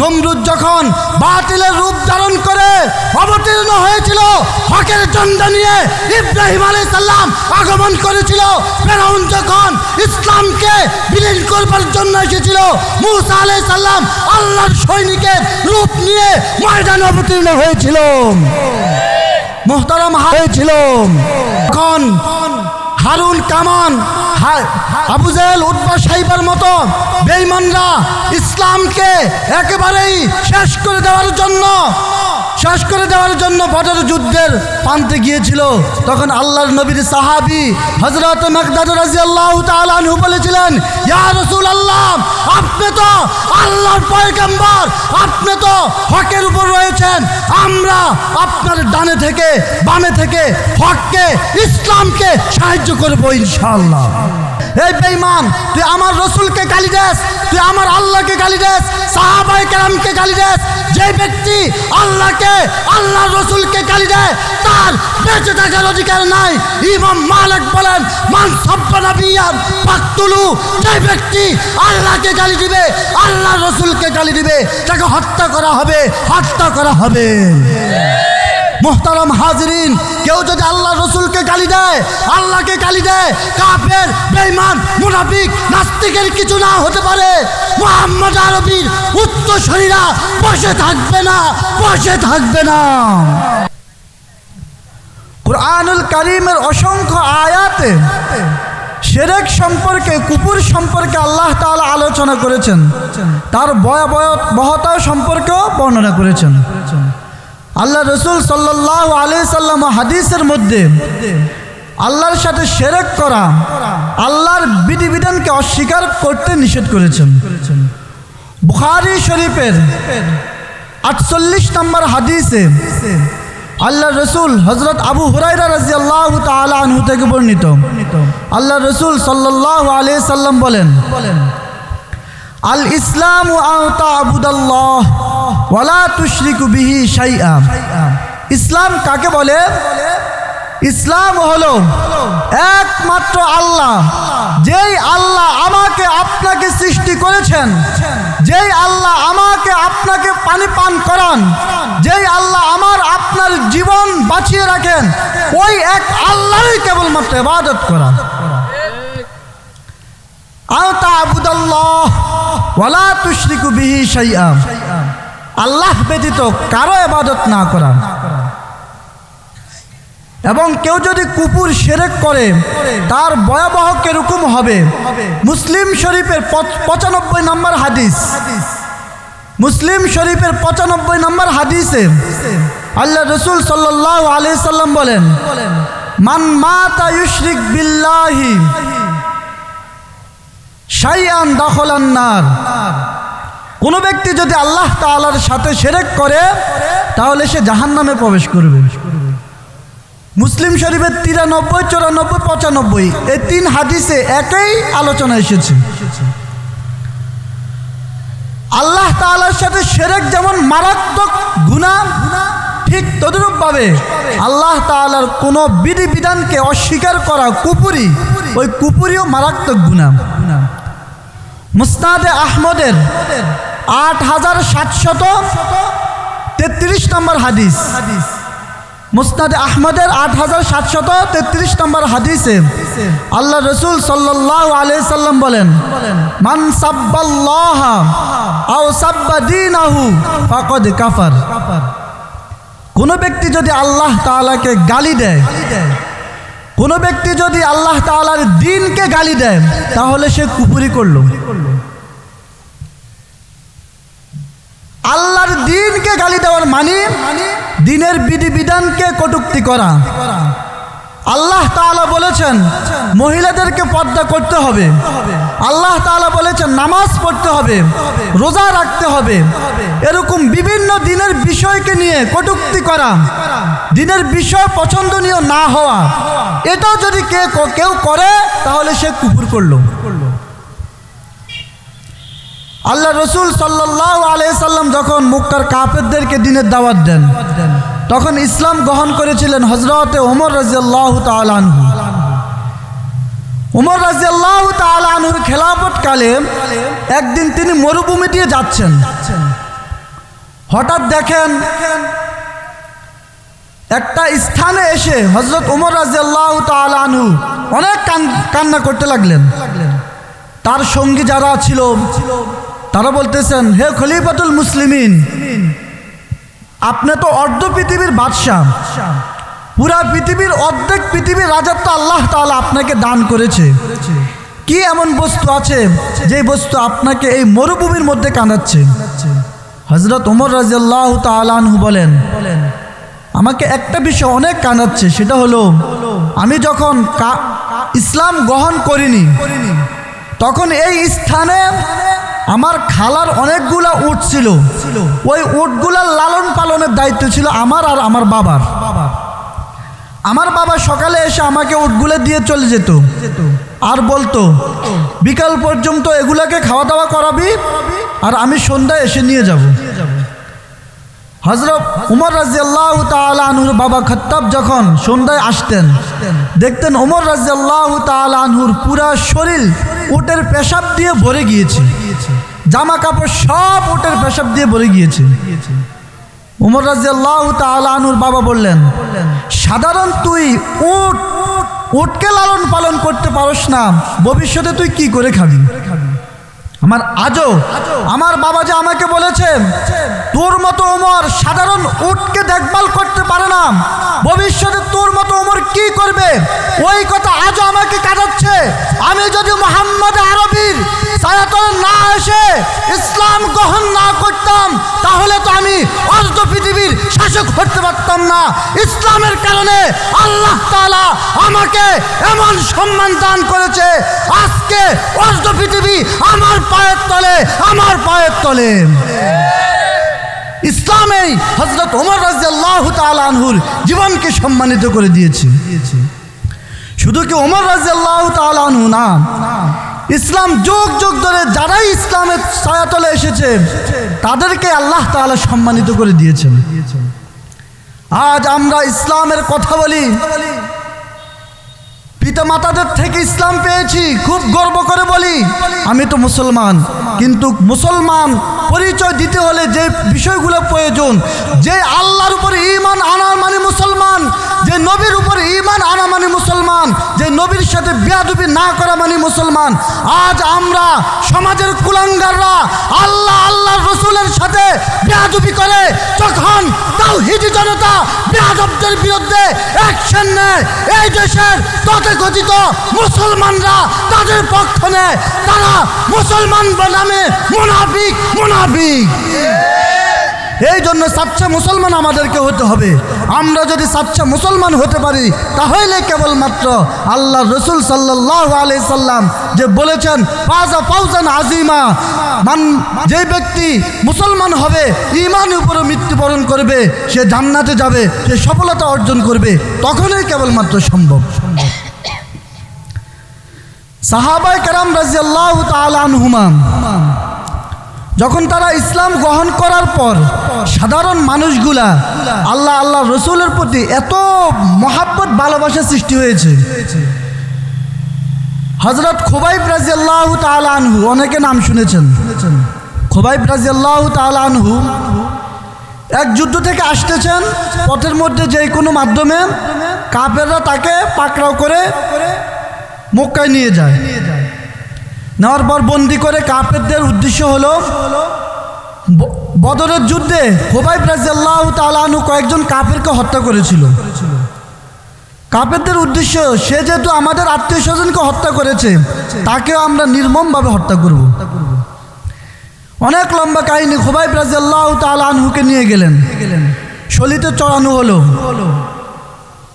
নমরুদ যখন বাতিলের রূপ ধারণ করে অবতীর্ণ হয়েছিল, হকের ঝান্ডা নিয়ে ইব্রাহিম আলাইহিস সালাম আগমন করেছিল। ফেরাউন যখন ইসলামকে বিলীন করবার জন্য এসেছিল, মূসা আলাইহিস সালাম আল্লাহর সৈনিকের রূপ নিয়ে ময়দানে অবতীর্ণ হয়েছিল, মুহতারাম হয়েছিল। এখন হারুন কামান, আবু জেহেল, উতবা, সাইবার মতো বেঈমানরা ইসলামকে একেবারেই শেষ করে দেওয়ার জন্য বদর যুদ্ধের প্রান্তে গিয়েছিল। তখন আল্লাহর নবীর সাহাবী হযরত মিকদাদ রাদিয়াল্লাহু তাআলা আনহু বলেছিলেন, ইয়া রাসূলুল্লাহ, আপনি তো আল্লাহর পয়গম্বর, আপনি তো হকের উপর রয়েছেন, আমরা আপনার ডানে থেকে বামে থেকে হককে, ইসলামকে সাহায্য করব ইনশাআল্লাহ। এই বেঈমান, তুই আমার রসুলকে গালি দেস, তুই আমার আল্লাহকে গালি দেস, সাহাবায়ে কেরামকে গালি দেস। যে ব্যক্তি আল্লাহকে, আল্লাহর রসুলকে গালি দেয়, তার বেঁচে থাকার অধিকার নাই। ইমাম মালিক বলেন, মান সাব্বা নাবিয়ান ফাকতুলু, যে ব্যক্তি আল্লাহকে গালি দিবে, আল্লাহর রসুলকে গালি দিবে, তাকে হত্যা করা হবে। মুহতারাম হাজিরিন, কেউ যদি আল্লাহ রসুলকে গালি দেয়, আল্লাহকে গালি দেয়, কাফের, বেঈমান, মুনাফিক, নাস্তিকের কিছু না হতে পারে। মুহাম্মদ আরবির উত্তরসূরিরা বসে থাকবে না। কুরআনুল কারীমের অসংখ্য আয়াতে শিরক সম্পর্কে, কুফর সম্পর্কে আল্লাহ তাআলা আলোচনা করেছেন, তার ভয়াবহতা সম্পর্কেও বর্ণনা করেছেন। আল্লাহ রসুল সাল্লাল্লাহু আলাইহি সাল্লাম হাদিসের মধ্যে আল্লাহর সাথে শিরক করা, আল্লাহর বিধিবিধানকে অস্বীকার করতে নিষেধ করেছেন। বুখারী শরীফের 48 নম্বর হাদিসে আল্লাহ রসুল হযরত আবু হুরায়রা রাদিয়াল্লাহু তাআলা আনহু থেকে বর্ণিত, আল্লাহ রসুল সাল্লাল্লাহু আলাইহি সাল্লাম বলেন, আল ইসলামু আন তা'বুদাল্লাহ ওয়া লা তুশরিকু বিহি শাইআ। ইসলাম কাকে বলে? ইসলাম হলো একমাত্র আল্লাহ, যেই আল্লাহ আমাকে আপনাকে সৃষ্টি করেছেন, যেই আল্লাহ আমাকে আপনাকে পানি পান করান, যেই আল্লাহ আমার আপনার জীবন বাঁচিয়ে রাখেন, ওই এক আল্লাহই কেবলমাত্র ইবাদত করা। আন তা'বুদাল্লাহ ওয়া লা তুশরিকু বিহি শাইআ, আল্লাহ ব্যতীত কারো ইবাদত না করা। এবং কেউ যদি কুফর শিরক করে, তার ভয়াবহ কিরকম হবে? মুসলিম শরীফের 95 নম্বর হাদিস, মুসলিম শরীফের 95 নম্বর হাদিসে আল্লাহ রসুল সাল্লাল্লাহু আলাইহি সাল্লাম বলেন, মান মাতা ইউশরিক বিল্লাহি শাইআন দাখালান নার। কোন ব্যক্তি যদি আল্লাহ তাআলার সাথে শিরক করে, তাহলে সে জাহান্নামে প্রবেশ করবে। মুসলিম শরীফের 93, 94, 95 এই 3 হাদিসে একই আলোচনা এসেছে। আল্লাহ তাআলার সাথে শিরক যেমন মারাত্মক গুনাহ, ঠিক তদ্রূপভাবে আল্লাহ তাআলার কোন বিধিবিধানকে অস্বীকার করা কুফরি, ওই কুফরিও মারাত্মক গুনাহ। মুসনাদে আহমদের 8733 নম্বর হাদিস, মুসনাদে আহমদের 8733 নম্বর হাদিসে আল্লাহ রসুল সাল্লাল্লাহু আলাইহি সাল্লাম বলেন, মান সাব্বাল্লাহা আও সাব্বা দীনাহু ফাকাদ কাফার। কোন ব্যক্তি যদি আল্লাহ তাআলাকে গালি দেয়, কোন ব্যক্তি যদি আল্লাহ তাআলার দ্বীনকে গালি দেয়, তাহলে সে কুফরি করল। আল্লাহর দ্বীনকে গালি দেওয়ার মানে দ্বীনের বিধিবিধানকে কটূক্তি করা। আল্লাহ তাআলা বলেছেন মহিলাদেরকে পর্দা করতে হবে, আল্লাহ তাআলা বলেছেন নামাজ পড়তে হবে, রোজা রাখতে হবে, এরকম বিভিন্ন দ্বীনের বিষয়কে নিয়ে কটূক্তি করা, দ্বীনের বিষয় পছন্দনীয় না হওয়া, এটাও যদি কেউ করে, তাহলে সে কুফর করলো। আল্লাহ রসুল সাল্লাল্লাহু আলাইহি সাল্লাম যখন মক্কার কাফেরদেরকে দ্বীনের দাওয়াত দেন, তখন ইসলাম গ্রহণ করেছিলেন হযরতে ওমর রাদিয়াল্লাহু তাআলা আনহু। ওমর রাদিয়াল্লাহু তাআলা আনহুর খেলাফত কালে একদিন তিনি মরুভূমি দিয়ে যাচ্ছেন। হঠাৎ দেখেন একটা স্থানে এসে হযরত ওমর রাদিয়াল্লাহু তাআলা আনহু অনেক কান্না করতে লাগলেন। তার সঙ্গী যারা ছিল তারা বলতেছেন, হে খলিফাতুল মুসলিমিন, আপনি তো অর্ধ পৃথিবীর বাদশাহ, পুরা পৃথিবীর অর্ধেক পৃথিবীর রাজত্ব আল্লাহ তাআলা আপনাকে দান করেছে। কি এমন বস্তু আছে যে বস্তু আপনাকে এই মরুভূমির মধ্যে কাঁদাচ্ছে? হযরত ওমর রাদিয়াল্লাহু তাআলা আনহু বলেন, আমাকে একটা বিষয় অনেক কাঁদাচ্ছে, সেটা হলো আমি যখন ইসলাম গ্রহণ করিনি তখন এই স্থানে আমার খালার অনেকগুলা উট ছিল। ওই উটগুলার লালন পালনের দায়িত্ব ছিল আমার আর আমার বাবার। আমার বাবা সকালে এসে আমাকে উটগুলো দিয়ে চলে যেত আর বলতো বিকাল পর্যন্ত এগুলাকে খাওয়া দাওয়া করাবি আর আমি সন্ধ্যায় এসে নিয়ে যাব। হযরত ওমর রাদিয়াল্লাহু তাআলা আনহুর বাবা খাত্তাব যখন সন্ধ্যায় আসতেন, দেখতেন ওমর রাদিয়াল্লাহু তাআলা আনহুর পুরা শরীর উটের পেশাব দিয়ে ভরে গিয়েছে, জামা কাপড় সব উটের পেশাব দিয়ে ভরে গিয়েছে। ওমর রাদিয়াল্লাহু তাআলা আনহুর বাবা বললেন, সাধারণ তুই উটকে লালন পালন করতে পারস না, ভবিষ্যতে তুই কি করে খাবি? আজও আমার বাবা যে আমাকে বলেছে তোর মতো ওমর সাধারণ উটকে দেখভাল করতে পারে না, ভবিষ্যতে তোর মতো ওমর কি করবে, ওই কথা আজও আমাকে কাঁদাচ্ছে। আমি যদি মুহাম্মদ আরবীর ছায়াতলে না এসে ইসলাম গ্রহণ না করতাম তাহলে তো আমি অর্ধ পৃথিবীর শাসক হতে পারতাম না। ইসলামের কারণে আল্লাহ তাআলা আমাকে এমন সম্মান দান করেছে, আজকে অর্ধ পৃথিবী আমার পায়ের তলে, আমার পায়ের তলে। ইসলামেই হযরত ওমর রাদিয়াল্লাহু তাআলা আনহুর জীবনকে সম্মানিত করে দিয়েছে। শুধু কি ওমর রাদিয়াল্লাহু তাআলা আনহু না, ইসলাম যুগ যুগ ধরে যারাই ইসলামের ছায়াতলে এসেছে তাদেরকে আল্লাহ তাআলা সম্মানিত করে দিয়েছেন। আজ আমরা ইসলামের কথা বলি, পিতা মাতাদের থেকে ইসলাম পেয়েছি, খুব গর্ব করে বলি আমি তো মুসলমান। কিন্তু মুসলমান পরিচয় দিতে হলে যে বিষয়গুলো প্রয়োজন, যে আল্লাহর উপরে ঈমান আনা মানে মুসলমান, যে নবীর উপরে ঈমান আনা মানে মুসলমান, যে নবীর সাথে বেয়াদবি না করা মানে মুসলমান। আজ আমরা সমাজের কুলাঙ্গাররা আল্লাহর রাসূলের সাথে বেয়াদবি করে যখন তাওহীদি জনতা বেয়াদবদের বিরুদ্ধে অ্যাকশন নেয়, এই দেশের তথাকথিত মুসলমানরা তাদের পক্ষ নেয়, তারা মুসলমান নামে মুনাফিক। এই জন্য সাচ্চা মুসলমান আমাদেরকে হতে হবে। আমরা যদি সাচ্চা মুসলমান হতে পারি তাহলে কেবলমাত্র আল্লাহ রসুল সাল্লাল্লাহু আলাইহি সাল্লাম যে বলেছেন ফাজা ফাউজান আজিমা, যে ব্যক্তি মুসলমান হবে, ঈমানের উপরে মৃত্যুবরণ করবে, সে জান্নাতে যাবে, সে সফলতা অর্জন করবে, তখনই কেবলমাত্র সম্ভব। সাহাবায়ে কেরাম রাদিয়াল্লাহু তাআলা আনহুমা যখন তারা ইসলাম গ্রহণ করার পর সাধারণ মানুষগুলা আল্লাহ রসুলের প্রতি এত মহাব্বত ভালোবাসা সৃষ্টি হয়েছে। হযরত খুবাইব রাদিয়াল্লাহু তাআলা আনহু, অনেকে নাম শুনেছেন, খুবাইব রাদিয়াল্লাহু তাআলা আনহু এক যুদ্ধ থেকে আসতেছেন, পথের মধ্যে যে কোনো মাধ্যমে কাফেররা তাকে পাকড়াও করে মক্কায় নিয়ে যায়। নেওয়ার পর বন্দি করে কাফেরদের উদ্দেশ্য হলো বদরের যুদ্ধে খুবাইব রাদিয়াল্লাহু তাআলা আনহু কয়েকজন কাফেরকে হত্যা করেছিল। কাফেরদের উদ্দেশ্য, সে যেহেতু আমাদের আত্মীয় স্বজনকে হত্যা করেছে তাকেও আমরা নির্মমভাবে হত্যা করব। অনেক লম্বা কাহিনী। খুবাইব রাদিয়াল্লাহু তাআলা আনহুকে নিয়ে গেলেন, শলিতে চড়ানো হলো।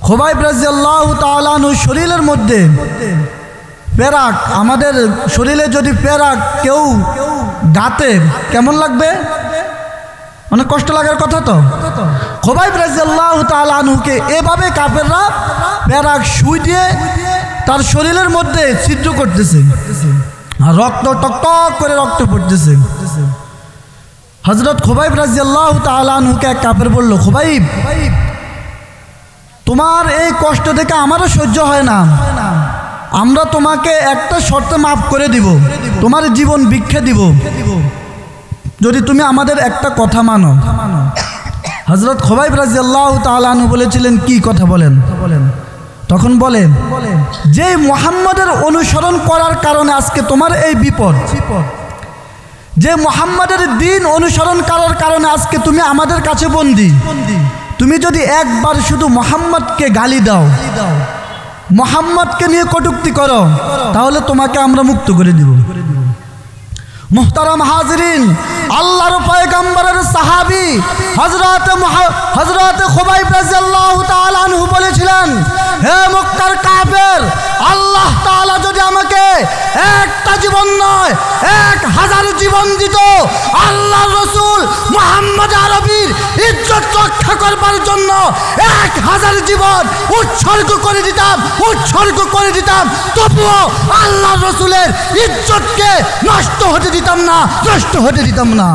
খুবাইব রাদিয়াল্লাহু তাআলা আনহু শরীরের মধ্যে পেরাক, আমাদের শরীরে যদি পেরাক কেউ গাতে কেমন লাগবে, অনেক কষ্ট লাগার কথা। তো খুবাইব রাদিয়াল্লাহু তাআলা আনহুকে এভাবে কাফেররা পেরাক সুই দিয়ে তার শরীরের মধ্যে ছিদ্র করতেছে, আর রক্ত টকটক করে রক্ত পড়তেছে। হযরত খুবাইব রাদিয়াল্লাহু তাআলা আনহুকে এক কাফের বলল, খুবাইব, তোমার এই কষ্ট দেখে আমারও সহ্য হয় না, আমরা তোমাকে একটা শর্তে মাফ করে দিব, তোমার জীবন ভিক্ষা দিব। যদি তুমি আমাদের একটা কথা মানো। হযরত খুবাইব রাদিয়াল্লাহু তাআলা আনহু বলেছিলেন, কি কথা বলেন? তখন বলে, যে মুহাম্মাদের অনুসরণ করার কারণে আজকে তোমার এই বিপদ, যে মুহাম্মাদের দ্বীন অনুসরণ করার কারণে আজকে তুমি আমাদের কাছে বন্দী, তুমি যদি একবার শুধু মুহাম্মদকে গালি দাও, মুহাম্মদকে নিয়ে কটূক্তি করো, তাহলে তোমাকে আমরা মুক্ত করে দিব। মুহতারাম হাজিরিন, আল্লাহর পয়গম্বরের সাহাবী হযরত খুবাইব রাদিয়াল্লাহু তাআলা আনহু বলেছিলেন, হে মক্কার কাফের, আল্লাহ তাআলা যদি আমাকে একটা জীবন নয় 1000 জীবন দিত, আল্লাহর রাসূল মুহাম্মদ আরবীর ইজ্জত রক্ষা করবার জন্য 1000 জীবন উৎসর্গ করে দিতাম, তবুও আল্লাহর রাসূলের ইজ্জতকে নষ্ট হতে দিতাম না।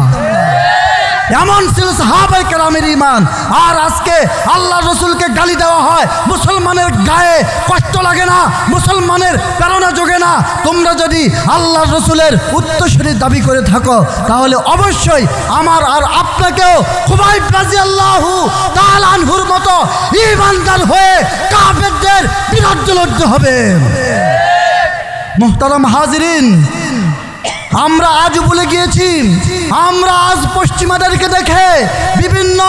এমন ছিল সাহাবায়ে কেরামের ঈমান। আর আজকে আল্লাহর রাসূলকে গালি দেওয়া হয়, মুসলমানের গায়ে কষ্ট লাগে না, মুসলমানের প্রেরণা যোগে না। তোমরা যদি আল্লাহর রাসূলের উত্তরসূরি দাবি করে থাকো, তাহলে অবশ্যই আমার আর আপনাকেও খুবাইব রাদিয়াল্লাহু তাআলা আনহুর মতো ঈমানদার হয়ে কাফেরদের বিরুদ্ধে লড়তে হবে। মুহতারাম হাজিরিন, আমরা আজ ভুলে গিয়েছি, আমরা আজ পশ্চিমাদেরকে দেখে, বিভিন্ন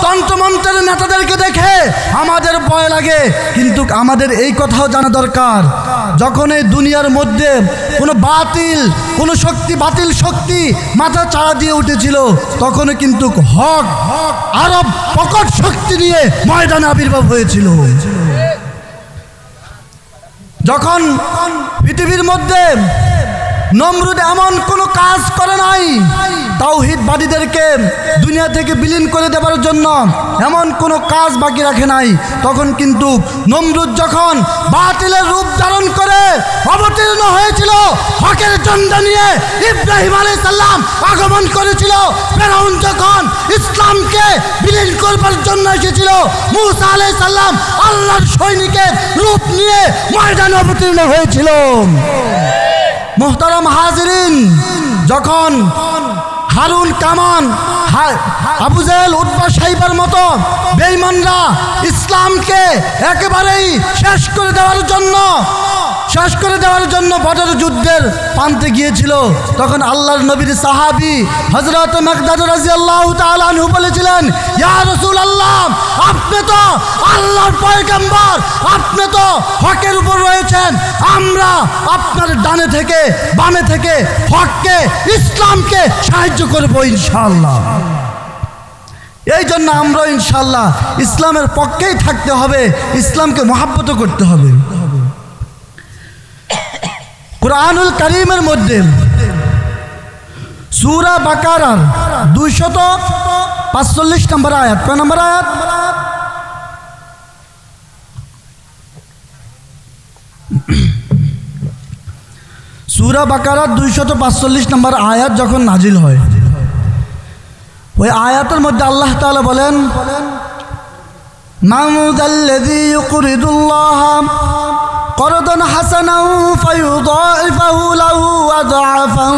তন্ত্রমন্ত্রের নেতাদেরকে দেখে আমাদের ভয় লাগে। কিন্তু আমাদের এই কথাও জানা দরকার, যখন এই দুনিয়ার মধ্যে কোনো বাতিল শক্তি মাথা চাড়া দিয়ে উঠেছিল, তখনও কিন্তু হক আরো প্রকট শক্তি নিয়ে ময়দানে আবির্ভাব হয়েছিল। যখন পৃথিবীর মধ্যে নমরুদ এমন কোনো কাজ করে নাই তাওহীদবাদীদেরকে দুনিয়া থেকে বিলীন করে দেবার জন্য, এমন কোনো কাজ বাকি রাখে নাই, তখন কিন্তু নমরুদ যখন বাতিলের রূপ ধারণ করে অবতীর্ণ হয়েছিল, হকের ঝান্ডা নিয়ে ইব্রাহিম আলাইহিস সালাম আগমন করেছিল, ফেরাউন যখন ইসলামকে বিলীন করবার জন্য এসেছিল, মূসা আলাইহিস সালাম আল্লাহর সৈনিকের রূপ নিয়ে ময়দানে অবতীর্ণ হয়েছিল। মুহতারাম হাজিরিন, যখন হারুন কামান, আবু জেহেল, উতবা, সাইবার মতো বেঈমানরা ইসলামকে একেবারেই শেষ করে দেওয়ার জন্য বদর যুদ্ধের প্রান্তে গিয়েছিল, তখন আল্লাহর নবীর সাহাবী হযরত মিকদাদ রাদিয়াল্লাহু তাআলা আনহু বলেছিলেন, ইয়া রাসূলুল্লাহ, আপনি তো আল্লাহর পয়গম্বর, আপনি তো হকের উপর রয়েছেন, আমরা আপনার ডানে থেকে বামে থেকে হককে, ইসলামকে সাহায্য করব ইনশাআল্লাহ। এই জন্য আমরা ইনশাআল্লাহ ইসলামের পক্ষেই থাকতে হবে, ইসলামকে মহব্বত করতে হবে। কুরআনুল কারীমের মধ্যে সূরা বাকারার 245 নম্বর আয়াত, কয় নম্বর আয়াত? সূরা বাকারার 245 নম্বর আয়াত যখন নাজিল হয়, ওই আয়াতের মধ্যে আল্লাহ তাআলা বলেন, মান যাল্লাযী ইউকরিদুল্লাহ করদান হাসানান ফায়ুদাইফাহু লাহু আযআফান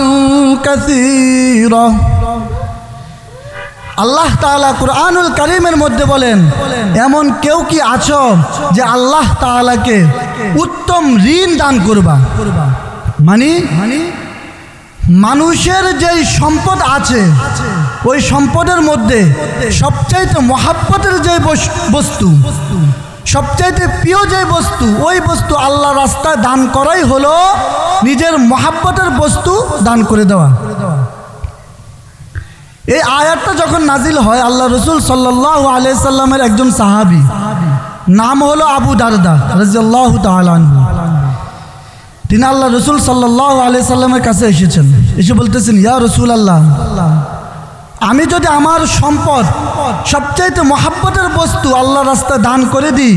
কাসীরা। আল্লাহ তাআলা কুরআনুল কারীমের মধ্যে বলেন, এমন কেউ কি আছো যে আল্লাহ তাআলাকে উত্তম ঋণ দান করবা? মানে মানুষের যেই সম্পদ আছে, ওই সম্পদের মধ্যে সবচাইতে মহাব্বতের যে বস্তু, সবচাইতে প্রিয় যে বস্তু, ওই বস্তু আল্লাহ রাস্তায় দান করাই হলো নিজের মহাব্বতের বস্তু দান করে দেওয়া। এই আয়াতটা যখন নাজিল হয়, আল্লাহ রাসূল সাল্লাল্লাহু আলাইহি সাল্লামের একজন সাহাবী, নাম হলো আবু দারদা রাদিয়াল্লাহু তাআলা আনহু, তিনি আল্লাহ রাসূল সাল্লাল্লাহু আলাইহি সাল্লামের কাছে এসেছেন, এসে বলতেছেন, ইয়া রাসূলুল্লাহ, আমি যদি আমার সম্পদ সবচাইতে মহাব্বতের বস্তু আল্লাহ রাস্তায় দান করে দিই,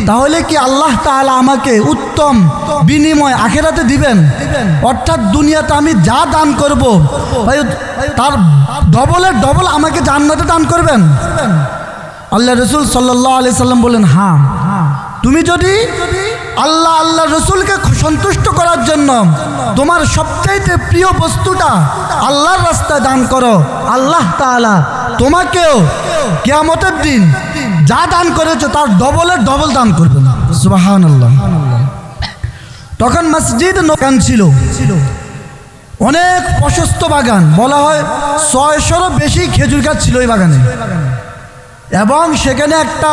তাহলে কি আল্লাহ তাআলা আমাকে উত্তম বিনিময় আখিরাতে দিবেন? অর্থাৎ দুনিয়াতে আমি যা দান করব তার ডবলের ডবল আমাকে জান্নাতে দান করবেন? আল্লাহ রাসূল সাল্লাল্লাহু আলাইহি সাল্লাম বলেন, হ্যাঁ, তুমি যদি আল্লাহ রসুলকে সন্তুষ্ট করার জন্য তোমার সবচাইতে প্রিয় বস্তুটা আল্লাহর রাস্তায় দান করো, আল্লাহ তাআলা তোমাকেও কিয়ামতের দিন যা দান করেছো তার ডবলের ডবল দান করবেন। সুবহানাল্লাহ। তখন মসজিদ নকান ছিল, অনেক প্রশস্ত বাগান, বলা হয় 600-এরও বেশি খেজুর গাছ ছিল ওই বাগানে, এবং সেখানে একটা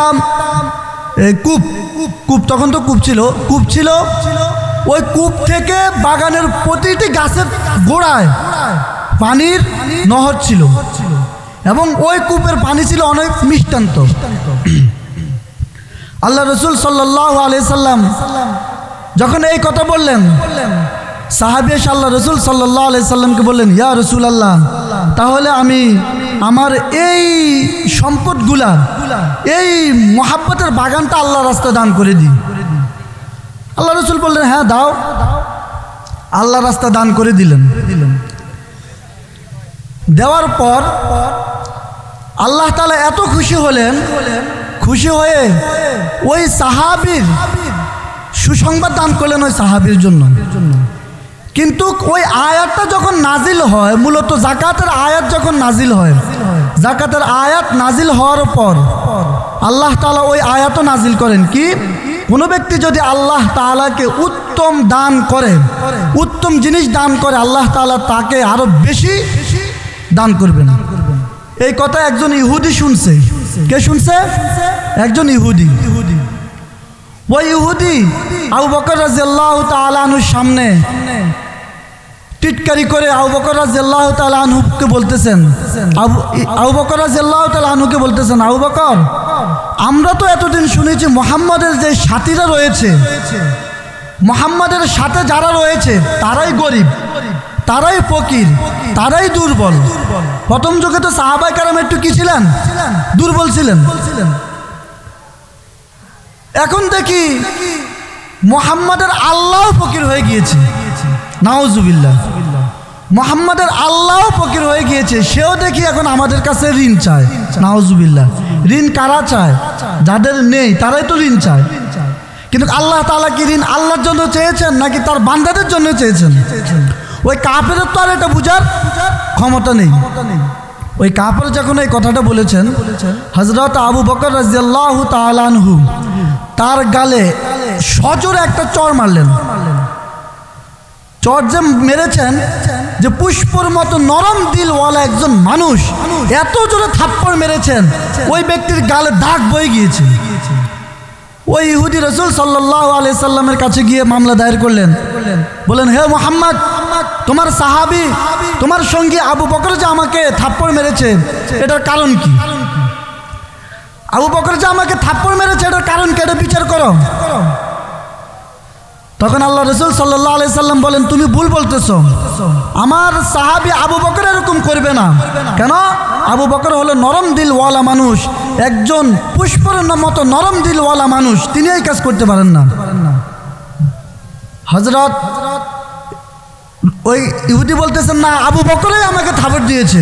কূপ তখন তো কূপ ছিল, ওই কূপ থেকে বাগানের প্রতিটি গাছের গোড়ায় পানির নহর ছিল, এবং ওই কূপের পানি ছিল অনেক মিষ্টান্ত। আল্লাহ রসুল সাল্লাল্লাহু আলাইহি সাল্লাম যখন এই কথা বললেন, সাহাবী এসে আল্লাহ রসুল সাল্লাল্লাহু আলাইহি সাল্লামকে বললেন, ইয়া রসুল আল্লাহ, তাহলে আমি আমার এই সম্পদগুলা, এই মহাব্বতের বাগানটা আল্লাহ রাস্তায় দান করে দিই। আল্লাহ রসুল বললেন, হ্যাঁ দাও। আল্লাহ রাস্তা দান করে দিলেন। দেওয়ার পর আল্লাহ তাআলা এত খুশি হলেন, খুশি হয়ে ওই সাহাবীর সুসংবাদ দান করলেন ওই সাহাবীর জন্য। কিন্তু ওই আয়াতটা যখন নাজিল হয়, মূলত যাকাতের আয়াত যখন নাজিল হয়, যাকাতের আয়াত নাজিল হওয়ার পর আল্লাহ তাআলা ওই আয়াতও নাজিল করেন কি, কোনো ব্যক্তি যদি আল্লাহ তাআলাকে উত্তম দান করে, উত্তম জিনিস দান করে, আল্লাহ তাআলা তাকে আরো বেশি দান করবেন। এই কথা একজন ইহুদি শুনছে। কে শুনছে? একজন ইহুদি। ওই ইহুদি আবু বকর রাদিয়াল্লাহু তাআলা আনহুর সামনে টিটকারি করে আবু বকর রাদিয়াল্লাহু তাআলা আনহুকে বলতেছেন, আবু বকর রাদিয়াল্লাহু তাআলা আনহুকে বলতেছেন, আবু বকর, আমরা তো এতদিন শুনেছি মুহাম্মাদের যে সাথীরা রয়েছে, মুহাম্মাদের সাথে যারা রয়েছে তারাই গরিব, তারাই ফকির, তারাই দুর্বল। প্রথম যুগে তো সাহাবায়ে কেরাম একটু কি ছিলেন? দুর্বল ছিলেন। এখন দেখি মুহাম্মাদের আল্লাহ ফকির হয়ে গিয়েছে। নাউজুবিল্লাহ। মুহাম্মাদের আল্লাহ ফকির হয়ে গিয়েছে, সেও দেখি এখন আমাদের কাছে ঋণ চায়। নাউজুবিল্লাহ। ঋণ কারা চায়? যাদের নেই তারাই তো ঋণ চায়। কিন্তু আল্লাহ তাআলা কি ঋণ আল্লাহর জন্য চেয়েছেন নাকি তার বান্দাদের জন্য চেয়েছেন? ওই কাফেরের তো আর এটা বুঝার ক্ষমতা নেই। ওই কাফের যখন এই কথাটা বলেছেন, হযরত আবু বকর রাদিয়াল্লাহু তাআলা আনহু তার গালে সজোরে একটা চর মারলেন। চর যে মেরেছেন, যে পুষ্পর মতো নরম দিলওয়ালা একজন মানুষ এত জোরে থাপ্পড় মেরেছেন, ওই ব্যক্তির গালে দাগ বয়ে গিয়েছে। ওই ইহুদি রাসূল সাল্লাল্লাহু আলাইহি সাল্লামের কাছে গিয়ে মামলা দায়ের করলেন, বলেন, হে মুহাম্মদ, তোমার সাহাবী, তোমার সঙ্গী আবু বকর যে আমাকে থাপ্পড় মেরেছে, এটার কারণ কি? আবু বকর যে আমাকে থাপ্পড় মেরেছে, এটার কারণ কি? এটা বিচার করো। তখন আল্লাহ রাসূল সাল্লাল্লাহু আলাইহি সাল্লাম বলেন, তুমি ভুল বলতেছো, আমার সাহাবী আবু বকর এরকম করবে না। কেন? আবু বকর হলো নরম দিলওয়ালা মানুষ, একজন পুষ্পের মতো নরম দিলওয়ালা মানুষ, তিনি এই কাজ করতে পারেন না। হযরত ওই ইহুদি বলতেছেন, না, আবু বকরই আমাকে থাপড় দিয়েছে।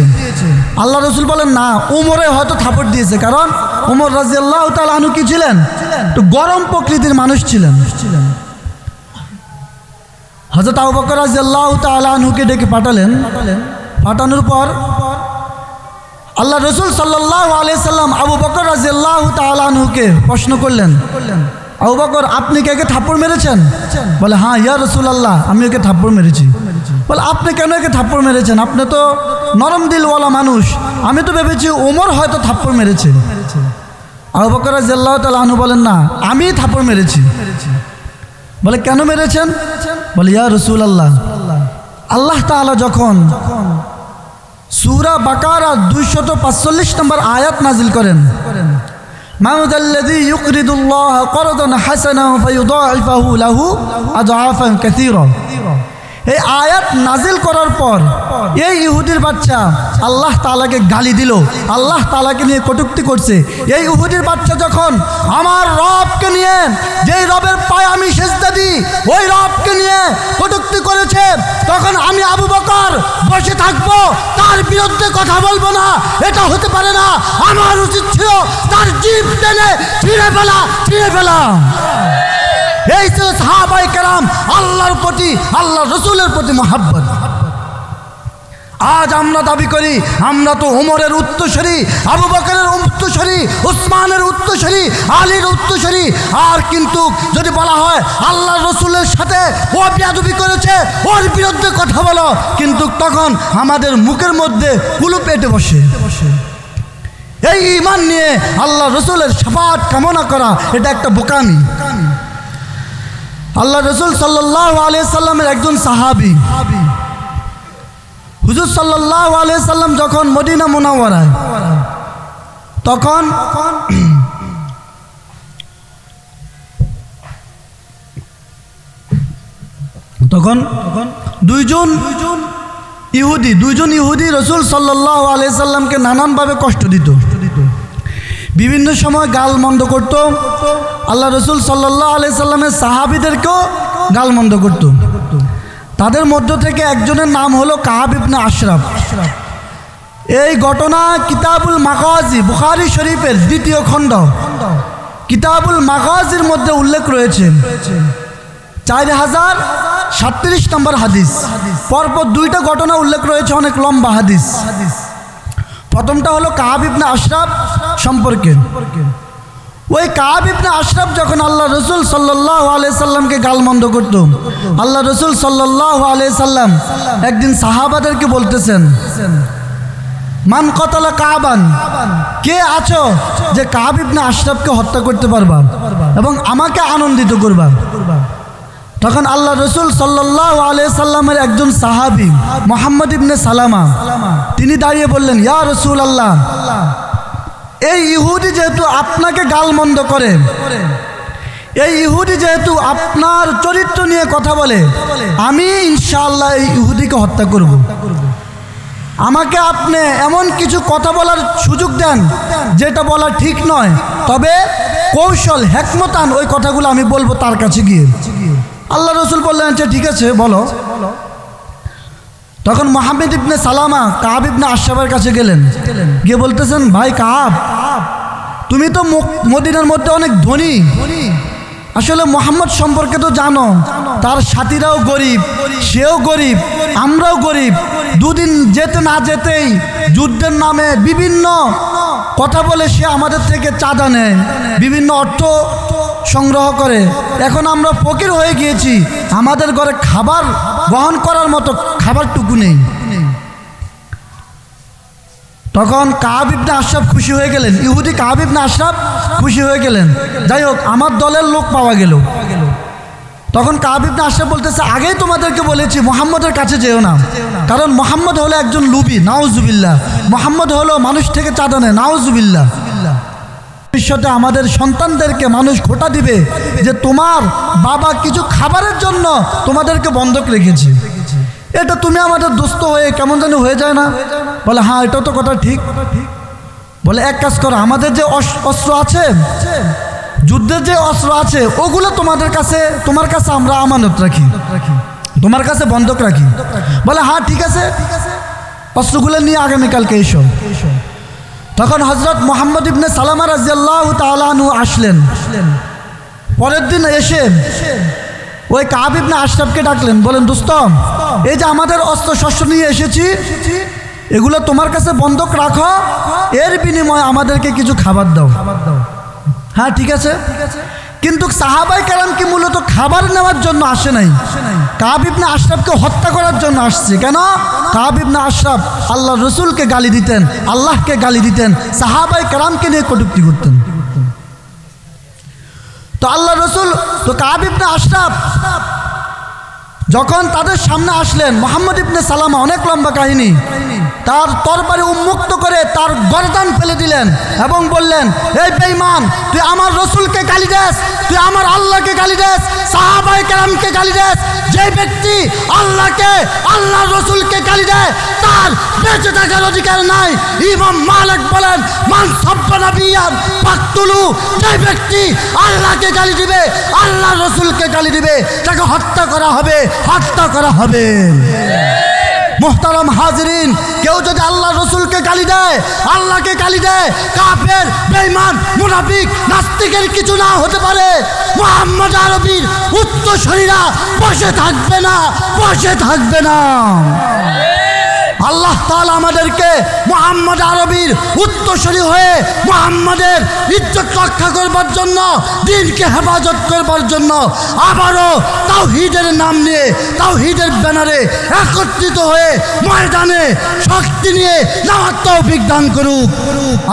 আল্লাহ রাসূল বলেন, না, উমরে হয়তো থাপড় দিয়েছে, কারণ উমর রাদিয়াল্লাহু তাআলা আনহু কি ছিলেন? একটু গরম প্রকৃতির মানুষ ছিলেন। হযরত আবু বকর রাদিয়াল্লাহু তাআলা আনহুকে ডেকে পাঠালেন। পাঠানোর পর আল্লাহ রাসূল সাল্লাল্লাহু আলাইহি সাল্লাম আবু বকর রাদিয়াল্লাহু তাআলা আনহুকে প্রশ্ন করলেন, আবু বকর, আপনি কে থাপ্পড় মেরেছেন? বলে, হ্যাঁ ইয়া রাসূলুল্লাহ, আমি ওকে থাপ্পড় মেরেছি। বলে, আপনি কেন একে থাপ্পড় মেরেছেন? আপনি তো নরম দিলওয়ালা মানুষ, আমি তো ভেবেছি ওমর হয়তো থাপ্পড় মেরেছে। আবু বকর রাদিয়াল্লাহু তাআলা আনহু বলেন, না, আমি থাপ্পড় মেরেছি। বলে, কেন মেরেছেন? বলে, ইয়া রাসূলুল্লাহ, আল্লাহ তাআলা যখন সূরা বাকারা 245 নম্বর আয়াত নাজিল করেন, মাউদাল্লাযী ইউকরিদুল্লাহ করদান হাসানান ফায়ুদাইফাহু লাহু আযআফান কাসীরা, এই আয়াত নাজিল করার পর এই ইহুদির বাচ্চা আল্লাহ তাআলাকে গালি দিল, আল্লাহ তাআলাকে নিয়ে কটূক্তি করছে। এই ইহুদির বাচ্চা যখন আমার রবকে নিয়ে, যেই রবের পায়ে আমি সিজদা দিই, ওই রবকে নিয়ে কটূক্তি করেছে, তখন আমি আবু বকর বসে থাকবো, তার বিরুদ্ধে কথা বলবো না? এটা হতে পারে না। আমার উচিত ছিল তার জিভ টেনে ছিঁড়ে ফেলা। এই ছিল সাহাবায়ে কেরাম, আল্লাহর প্রতি, আল্লাহ রসুলের প্রতি মহাব্বত। আজ আমরা দাবি করি আমরা তো ওমরের উত্তরসূরি, আবু বকরের উত্তরসূরি, উসমানের উত্তরসূরি, আলীর উত্তরসূরি। আর কিন্তু যদি বলা হয় আল্লাহ রসুলের সাথে ও বেয়াদবি করেছে, ওর বিরুদ্ধে কথা বলো, কিন্তু তখন আমাদের মুখের মধ্যে কুলুপ এঁটে বসে। এই ঈমান নিয়ে আল্লাহ রসুলের শাফাআত কামনা করা এটা একটা বোকামি। আল্লাহ রসুল সাল্লাল্লাহু আলাইহি সাল্লামের একজন সাহাবী, হুজুর সাল্লাল্লাহু আলাইহি সাল্লাম যখন মদিনা মুনাওয়ারায়, তখন দুইজন ইহুদি রসুল সাল্লাল্লাহু আলাইহি সাল্লামকে নানানভাবে কষ্ট দিত, বিভিন্ন সময় গাল মন্দ করত। আল্লাহ রসুল সাল্লাল্লাহু আলাইহি সাল্লামের সাহাবীদেরকেও গালমন্দ করত। তাদের মধ্য থেকে একজনের নাম হলো কাব ইবনে আশরাফ। এই ঘটনা কিতাবুল মাগাজি, বুখারী শরীফের 2য় খণ্ড কিতাবুল মাগাজির মধ্যে উল্লেখ রয়েছে, 4037 নম্বর হাদিস। পরপর 2টা ঘটনা উল্লেখ রয়েছে, অনেক লম্বা হাদিস। প্রথমটা হলো কাব ইবনে আশরাফ সম্পর্কে। ওই কাব ইবনে আশরাফ যখন আল্লাহ রসুল সাল্লাল্লাহু আলাইহি সাল্লামকে গালমন্দ করত, আল্লাহ রসুল সাল্লাল্লাহু আলাইহি সাল্লাম একদিন সাহাবাদেরকে বলতেছেন, মান কতালা কাবান, কে আছো যে কাব ইবনে আশরাফকে হত্যা করতে পারবা এবং আমাকে আনন্দিত করবা। তখন আল্লাহ রসুল সাল্লাল্লাহু আলাইহি সাল্লামের একজন সাহাবী মুহাম্মদ ইবনে সালামা, তিনি দাঁড়িয়ে বললেন, ইয়া রাসূলুল্লাহ, এই ইহুদি যেহেতু আপনাকে গালমন্দ করে, এই ইহুদি যেহেতু আপনার চরিত্র নিয়ে কথা বলে, আমি ইনশাআল্লাহ এই ইহুদিকে হত্যা করব। আমাকে আপনি এমন কিছু কথা বলার সুযোগ দেন যেটা বলা ঠিক নয়, তবে কৌশল হেকমতান ওই কথাগুলো আমি বলবো তার কাছে গিয়ে। আল্লাহ রসুল বললেন, আচ্ছা ঠিক আছে বলো। তখন মুহাম্মদ ইবনে সালামা কাব ইবনে আশরাফের কাছে গেলেন, গিয়ে বলতেছেন, ভাই কাব, তুমি তো মদিনার মধ্যে অনেক ধনী, আসলে মোহাম্মদ সম্পর্কে তো জানো, তার সাথীরাও গরিব, সেও গরিব, আমরাও গরিব। দুদিন যেতে না যেতেই যুদ্ধের নামে বিভিন্ন কথা বলে সে আমাদের থেকে চাঁদা নেয়, বিভিন্ন অর্থ সংগ্রহ করে। এখন আমরা ফকির হয়ে গিয়েছি, আমাদের ঘরে খাবার গ্রহণ করার মতো খাবারটুকু নেই। তখন কাব ইবনে আশরাফ খুশি হয়ে গেলেন, ইহুদি কাব ইবনে আশরাফ খুশি হয়ে গেলেন, যাই হোক আমার দলের লোক পাওয়া গেল। তখন কাব ইবনে আশরাফ বলতেছে, আগেই তোমাদেরকে বলেছি মুহাম্মদের কাছে যেও না, কারণ মুহাম্মদ হলো একজন লুবি, নাউজুবিল্লাহ। মুহাম্মদ হলো মানুষ থেকে চাঁদা নেয়, নাউজুবিল্লাহ। ভবিষ্যতে আমাদের সন্তানদেরকে মানুষ খোঁটা দিবে যে তোমার বাবা কিছু খাবারের জন্য তোমাদেরকে বন্ধক রেখেছে, এটা তুমি আমাদের দোস্ত হয়ে কেমন যেন হয়ে যায় না? বলে হ্যাঁ, এটাও তো কথা ঠিক। বলে এক কাজ করো, আমাদের যে অস্ত্র আছে, যুদ্ধের যে অস্ত্র আছে, ওগুলো তোমার কাছে আমরা আমানত রাখি, তোমার কাছে বন্ধক রাখি। বলে হ্যাঁ ঠিক আছে, অস্ত্রগুলো নিয়ে আগামীকালকে এসো। তখন হযরত মুহাম্মদ ইবনে সালামা রাদিয়াল্লাহু তাআলা আনহু আসলেন। পরের দিন এসে ওই কাব ইবনে আশরাফকে ডাকলেন, বলেন, দোস্ত, এই যে আমাদের অস্ত্র শস্ত্র নিয়ে এসেছি, এগুলো তোমার কাছে বন্ধক রাখো, এর বিনিময়ে আমাদেরকে কিছু খাবার দাও। হ্যাঁ ঠিক আছে। কিন্তু সাহাবায়ে কেরাম কি মূলত খাবার নেওয়ার জন্য আসে নাই, কাব ইবনে আশরাফকে হত্যা করার জন্য আসছে। কেন? কাব ইবনে আশরাফ আল্লাহ রসুলকে গালি দিতেন, আল্লাহকে গালি দিতেন, সাহাবায়ে কেরামকে নিয়ে কটূক্তি করতেন। তো আল্লাহ রসুল, তো কাব ইবনে আশরাফ যখন তাদের সামনে আসলেন, মুহাম্মদ ইবনে সালামা, অনেক লম্বা কাহিনী, তার তরবারি উন্মুক্ত করে তার গর্দান ফেলে দিলেন এবং বললেন, এই বেঈমান, তুই আমার রসুলকে গালি দেস, তুই আমার আল্লাহকে গালি দেস, সাহাবায়ে কেরামকে গালি দেস। যে ব্যক্তি আল্লাহকে, আল্লাহ রসুলকে গালি দেয় তার বেঁচে থাকার অধিকার নাই। ইমাম মালিক বলেন, মান সাব্বা নাবিয়ান ফাকতুলু, যে ব্যক্তি আল্লাহকে গালি দিবে, আল্লাহ রসুলকে গালি দিবে, তাকে হত্যা করা হবে, হত্যা করা হবে। মোহতারাম হাজিরিন, কেউ যদি আল্লাহ রসুলকে গালি দেয়, আল্লাহকে গালি দেয়, কাফের, বেঈমান, মুনাফিক, নাস্তিকের কিছু না হতে পারে। মুহাম্মদ আরবীর উত্তরসূরিরা বসে থাকবে না, বসে থাকবে না। আল্লাহ তাআলা আমাদেরকে মুহাম্মদ আরবীর উত্তরসূরি হয়ে মুহাম্মাদের ইজ্জত রক্ষা করবার জন্য, দ্বীনকে হেফাজত করবার জন্য আবারও তাওহীদের নাম নিয়ে, তাওহীদের ব্যানারে একত্রিত হয়ে ময়দানে শক্তি নিয়ে নামার তৌফিক দান করুক।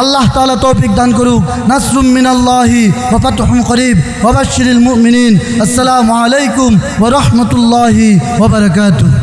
আল্লাহ তাআলা তৌফিক দান করুক। নাসরুম মিনাল্লাহি ওয়া ফাতহুন করিব ওয়া বাশশিরিল মুমিনিন। আসসালামু আলাইকুম ওয়া রাহমাতুল্লাহি ওয়া বারাকাতুহু।